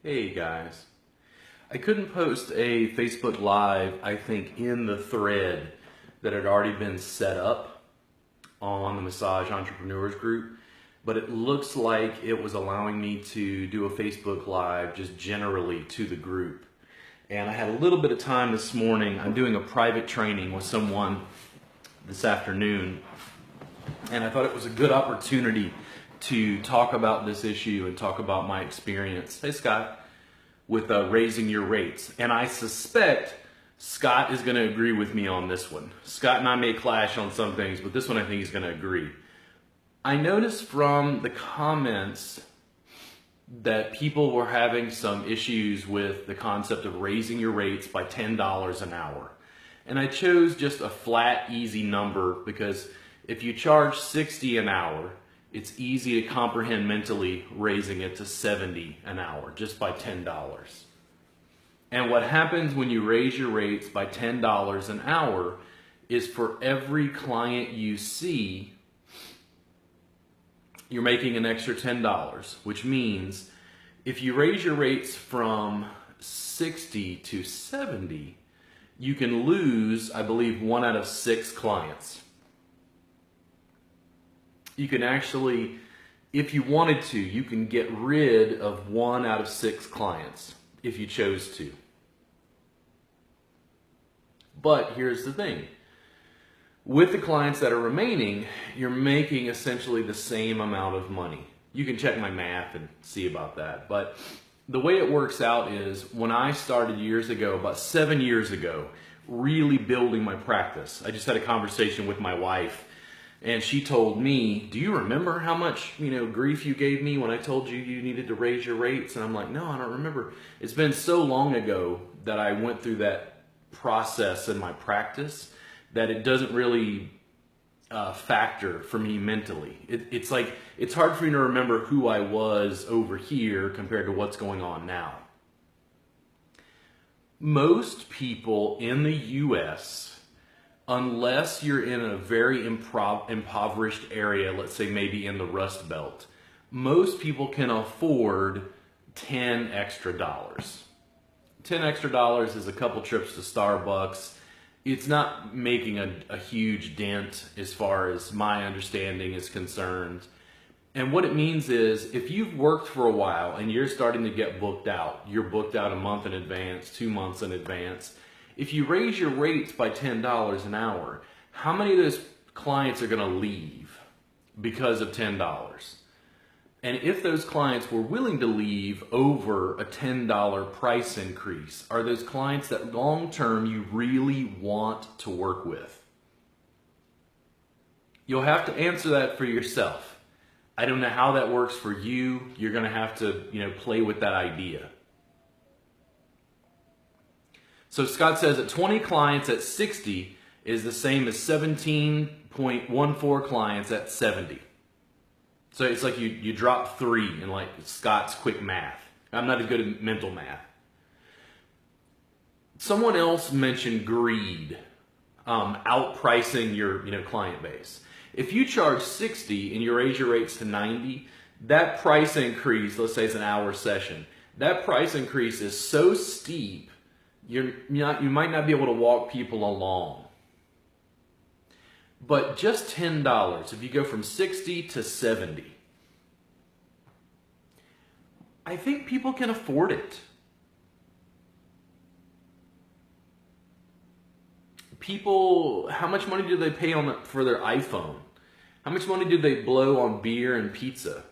Hey guys, I couldn't post a Facebook Live, I think, in the thread that had already been set up on the Massage Entrepreneurs group, but it looks like it was allowing me to do a Facebook Live just generally to the group. And I had a little bit of time this morning. I'm doing a private training with someone this afternoon, and I thought it was a good opportunity to talk about this issue and talk about my experience. Hey Scott, with raising your rates. And I suspect Scott is going to agree with me on this one. Scott and I may clash on some things, but this one I think he's going to agree. I noticed from the comments that people were having some issues with the concept of raising your rates by $10 an hour. And I chose just a flat, easy number because if you charge $60 an hour, it's easy to comprehend mentally raising it to $70 an hour just by $10. And what happens when you raise your rates by $10 an hour is for every client you see, you're making an extra $10, which means if you raise your rates from 60 to 70, you can lose, I believe, 1 out of 6 clients. You can actually, if you wanted to, you can get rid of 1 out of 6 clients if you chose to. But here's the thing. With the clients that are remaining, you're making essentially the same amount of money. You can check my math and see about that. But the way it works out is when I started years ago, about 7 years ago, really building my practice, I just had a conversation with my wife. And she told me, do you remember how much, grief you gave me when I told you you needed to raise your rates? And I'm like, no, I don't remember. It's been so long ago that I went through that process in my practice that it doesn't really factor for me mentally. It's like, it's hard for me to remember who I was over here compared to what's going on now. Most people in the U.S., unless you're in a very impoverished area, let's say maybe in the Rust Belt, most people can afford $10 extra. $10 extra is a couple trips to Starbucks. It's not making a huge dent as far as my understanding is concerned. And what it means is if you've worked for a while and you're starting to get booked out, you're booked out a month in advance, 2 months in advance, if you raise your rates by $10 an hour, how many of those clients are going to leave because of $10? And if those clients were willing to leave over a $10 price increase, are those clients that long-term you really want to work with? You'll have to answer that for yourself. I don't know how that works for you. You're going to have to, play with that idea. So Scott says that 20 clients at 60 is the same as 17.14 clients at 70. So it's like you drop 3 in like Scott's quick math. I'm not as good at mental math. Someone else mentioned greed, outpricing your client base. If you charge 60 and you raise your rates to 90, that price increase, let's say it's an hour session, that price increase is so steep you might not be able to walk people along. But just $10, if you go from 60 to 70, I think people can afford it. People, how much money do they pay for their iPhone? How much money do they blow on beer and pizza?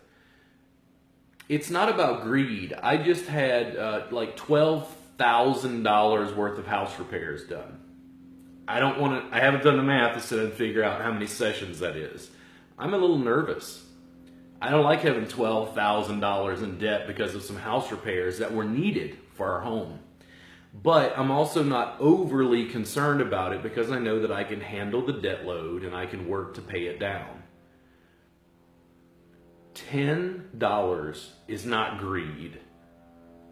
It's not about greed. I just had like $12,000 worth of house repairs done. I haven't done the math to sit and figure out how many sessions that is. I'm a little nervous. I don't like having $12,000 in debt because of some house repairs that were needed for our home. But I'm also not overly concerned about it because I know that I can handle the debt load and I can work to pay it down. $10 is not greed.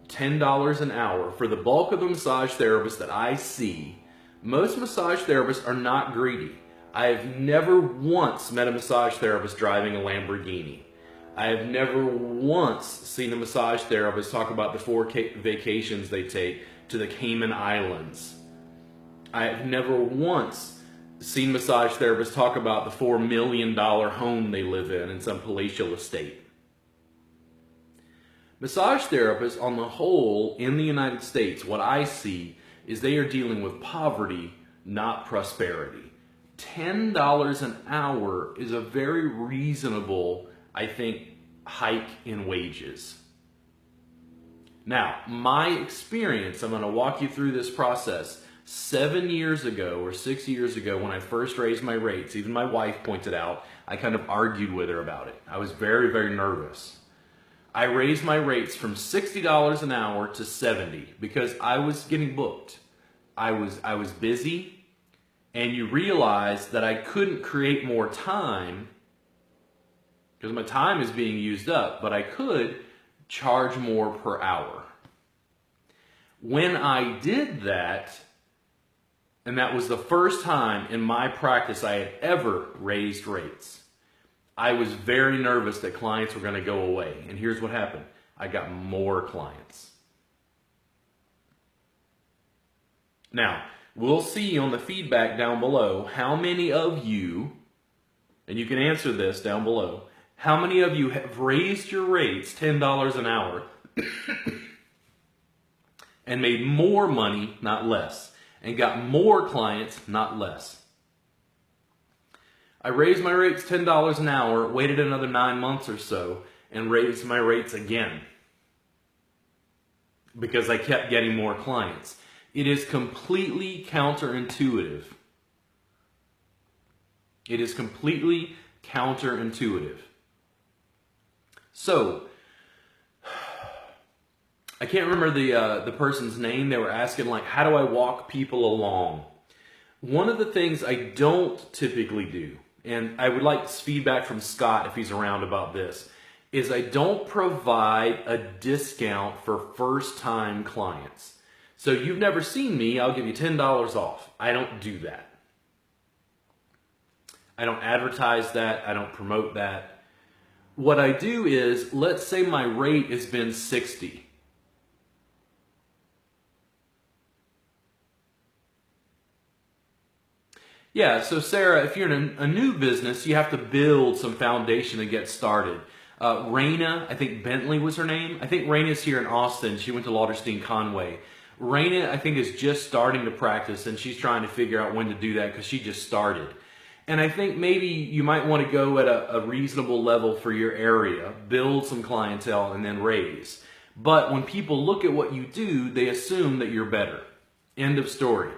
$10 an hour for the bulk of the massage therapists that I see. Most massage therapists are not greedy. I have never once met a massage therapist driving a Lamborghini. I have never once seen a massage therapist talk about the 4 vacations they take to the Cayman Islands. I have never once seen massage therapists talk about the $4 million home they live in some palatial estate. Massage therapists on the whole in the United States, what I see is they are dealing with poverty, not prosperity. $10 an hour is a very reasonable, I think, hike in wages. Now, my experience, I'm going to walk you through this process. 7 years ago or 6 years ago when I first raised my rates, even my wife pointed out, I kind of argued with her about it. I was very, very nervous. I raised my rates from $60 an hour to $70 because I was getting booked. I was busy, and you realize that I couldn't create more time because my time is being used up, but I could charge more per hour. When I did that, and that was the first time in my practice I had ever raised rates, I was very nervous that clients were going to go away. And here's what happened. I got more clients. Now, we'll see on the feedback down below how many of you, and you can answer this down below, how many of you have raised your rates $10 an hour and made more money, not less, and got more clients, not less. I raised my rates $10 an hour, waited another 9 months or so, and raised my rates again because I kept getting more clients. It is completely counterintuitive. It is completely counterintuitive. So, I can't remember the person's name. They were asking, like, how do I walk people along? One of the things I don't typically do, and I would like feedback from Scott if he's around about this, is I don't provide a discount for first-time clients. So you've never seen me, I'll give you $10 off. I don't do that. I don't advertise that. I don't promote that. What I do is, let's say my rate has been $60. Yeah, so Sarah, if you're in a new business, you have to build some foundation to get started. Raina, I think Bentley was her name. I think Raina's here in Austin. She went to Lauderstein Conway. Raina, I think, is just starting to practice, and she's trying to figure out when to do that because she just started. And I think maybe you might want to go at a reasonable level for your area, build some clientele, and then raise. But when people look at what you do, they assume that you're better. End of story.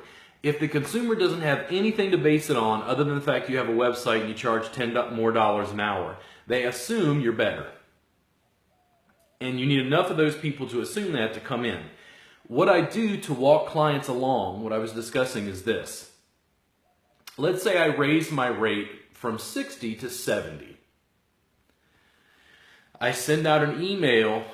If the consumer doesn't have anything to base it on other than the fact you have a website and you charge $10 more an hour, they assume you're better. And you need enough of those people to assume that to come in. What I do to walk clients along, what I was discussing, is this. Let's say I raise my rate from 60 to 70. I send out an email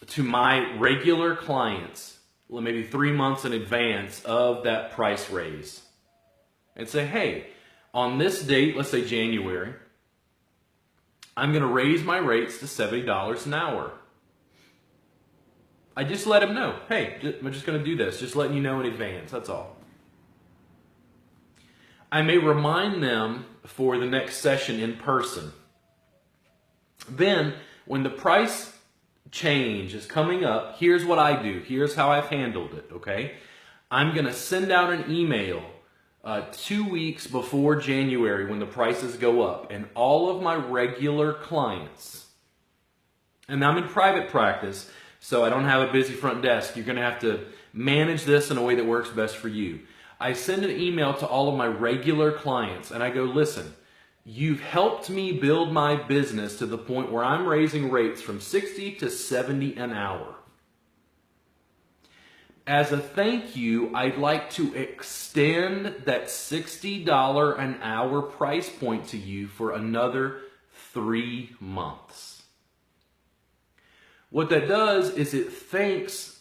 to my regular clients, maybe 3 months in advance of that price raise, and say, hey, on this date, let's say January, I'm going to raise my rates to $70 an hour. I just let them know, hey, I'm just going to do this, just letting you know in advance, that's all. I may remind them for the next session in person. Then, when the price change is coming up, here's what I do. Here's how I've handled it, okay? I'm going to send out an email 2 weeks before January when the prices go up, and all of my regular clients, and I'm in private practice, so I don't have a busy front desk. You're going to have to manage this in a way that works best for you. I send an email to all of my regular clients, and I go, listen, you've helped me build my business to the point where I'm raising rates from 60 to 70 an hour. As a thank you, I'd like to extend that $60 an hour price point to you for another 3 months. What that does is it thanks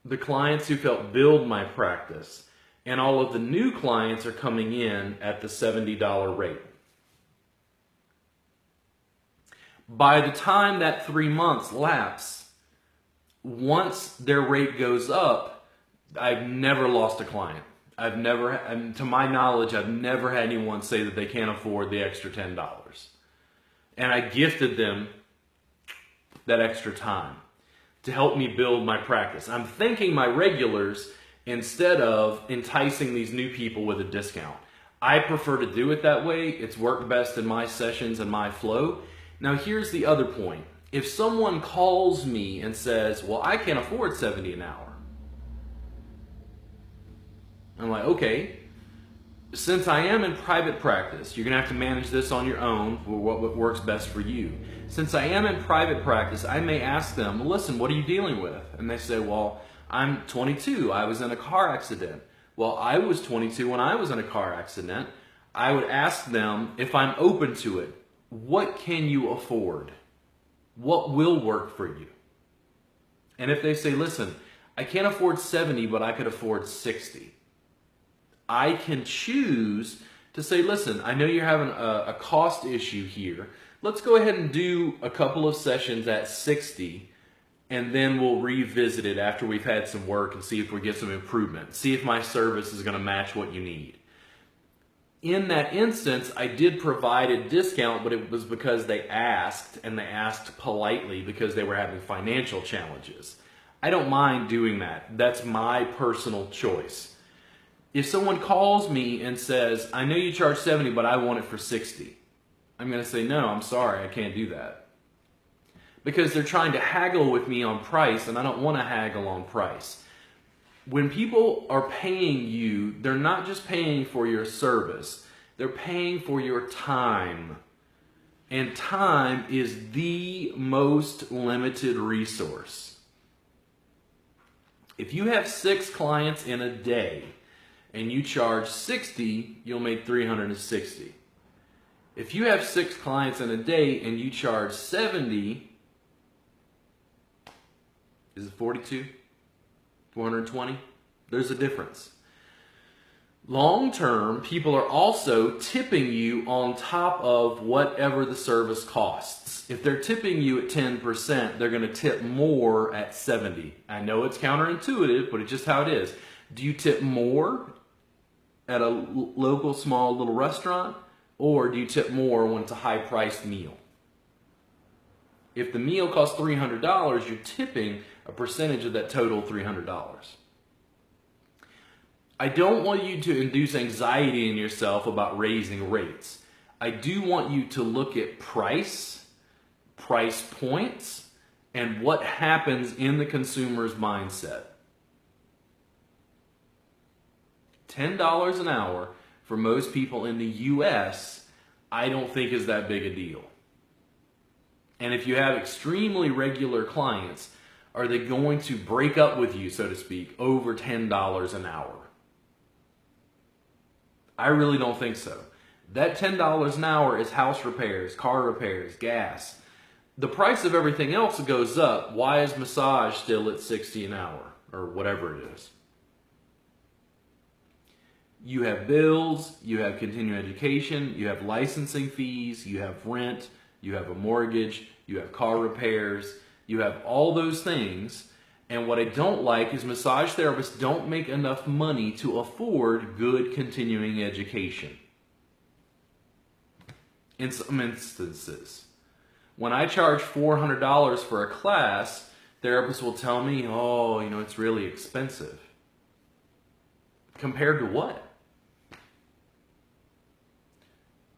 the clients who've helped build my practice, and all of the new clients are coming in at the $70 rate. By the time that 3 months lapse, once their rate goes up, I've never lost a client. And to my knowledge, I've never had anyone say that they can't afford the extra $10. And I gifted them that extra time to help me build my practice. I'm thanking my regulars instead of enticing these new people with a discount. I prefer to do it that way. It's worked best in my sessions and my flow. Now here's the other point. If someone calls me and says, well, I can't afford $70 an hour. I'm like, okay, since I am in private practice, you're going to have to manage this on your own for what works best for you. Since I am in private practice, I may ask them, listen, what are you dealing with? And they say, well, I'm 22. I was in a car accident. Well, I was 22 when I was in a car accident. I would ask them if I'm open to it. What can you afford? What will work for you? And if they say, listen, I can't afford 70, but I could afford 60. I can choose to say, listen, I know you're having a cost issue here. Let's go ahead and do a couple of sessions at 60, and then we'll revisit it after we've had some work and see if we get some improvement. See if my service is going to match what you need. In that instance, I did provide a discount, but it was because they asked, and they asked politely because they were having financial challenges. I don't mind doing that. That's my personal choice. If someone calls me and says, I know you charge 70, but I want it for 60, I'm going to say, no, I'm sorry, I can't do that. Because they're trying to haggle with me on price, and I don't want to haggle on price. When people are paying you, they're not just paying for your service, they're paying for your time. And time is the most limited resource. If you have 6 clients in a day, and you charge 60, you'll make 360. If you have 6 clients in a day and you charge 70, is it 42? 420? There's a difference. Long term, people are also tipping you on top of whatever the service costs. If they're tipping you at 10%, they're going to tip more at 70. I know it's counterintuitive, but it's just how it is. Do you tip more at a local small little restaurant, or do you tip more when it's a high-priced meal? If the meal costs $300, you're tipping a percentage of that total $300. I don't want you to induce anxiety in yourself about raising rates. I do want you to look at price points, and what happens in the consumer's mindset. $10 an hour for most people in the US, I don't think is that big a deal. And if you have extremely regular clients, are they going to break up with you, so to speak, over $10 an hour? I really don't think so. That $10 an hour is house repairs, car repairs, gas. The price of everything else goes up. Why is massage still at 60 an hour or whatever it is? You have bills, you have continuing education, you have licensing fees, you have rent, you have a mortgage, you have car repairs, you have all those things. And what I don't like is massage therapists don't make enough money to afford good continuing education. In some instances, when I charge $400 for a class, therapists will tell me, oh, it's really expensive. Compared to what?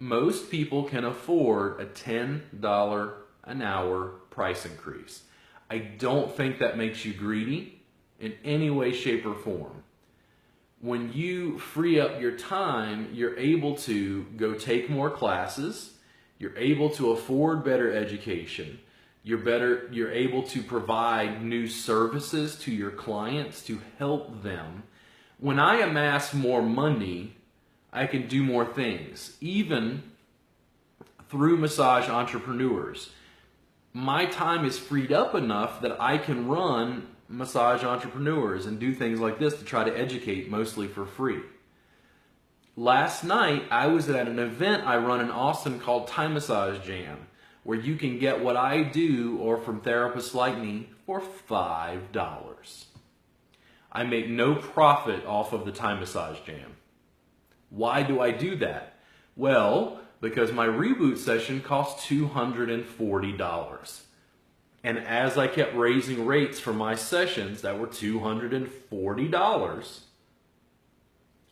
Most people can afford a $10 an hour price increase. I don't think that makes you greedy in any way, shape, or form. When you free up your time, you're able to go take more classes, you're able to afford better education, you're able to provide new services to your clients to help them. When I amass more money, I can do more things, even through massage entrepreneurs. My time is freed up enough that I can run massage entrepreneurs and do things like this to try to educate, mostly for free. Last night, I was at an event I run in Austin called Thai Massage Jam, where you can get what I do or from therapists like me for $5. I make no profit off of the Thai massage jam. Why do I do that? Well, because my reboot session costs $240. And as I kept raising rates for my sessions that were $240,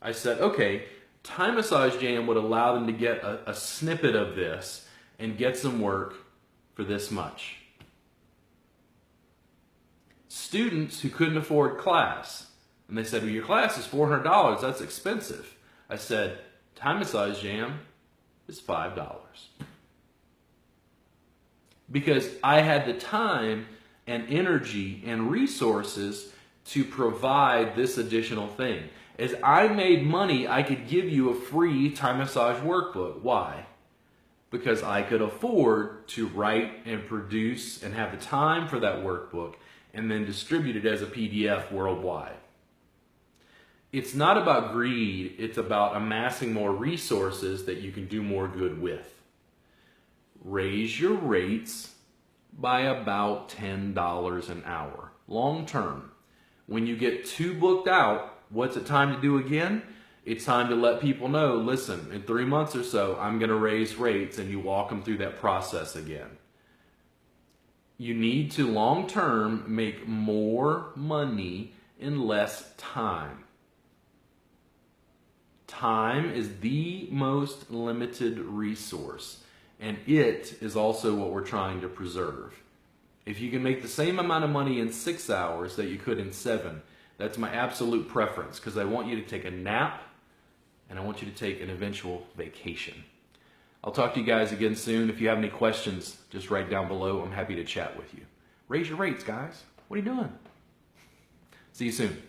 I said, okay, Thai massage jam would allow them to get a snippet of this and get some work for this much. Students who couldn't afford class, and they said, well, your class is $400, that's expensive. I said, Thai massage jam is $5. Because I had the time and energy and resources to provide this additional thing. As I made money, I could give you a free Thai massage workbook. Why? Because I could afford to write and produce and have the time for that workbook and then distribute it as a PDF worldwide. It's not about greed, it's about amassing more resources that you can do more good with. Raise your rates by about $10 an hour, long term. When you get too booked out, what's it time to do again? It's time to let people know, listen, in 3 months or so, I'm going to raise rates, and you walk them through that process again. You need to long term make more money in less time. Time is the most limited resource, and it is also what we're trying to preserve. If you can make the same amount of money in 6 hours that you could in 7, that's my absolute preference, because I want you to take a nap and I want you to take an eventual vacation. I'll talk to you guys again soon. If you have any questions, just write down below. I'm happy to chat with you. Raise your rates, guys. What are you doing? See you soon.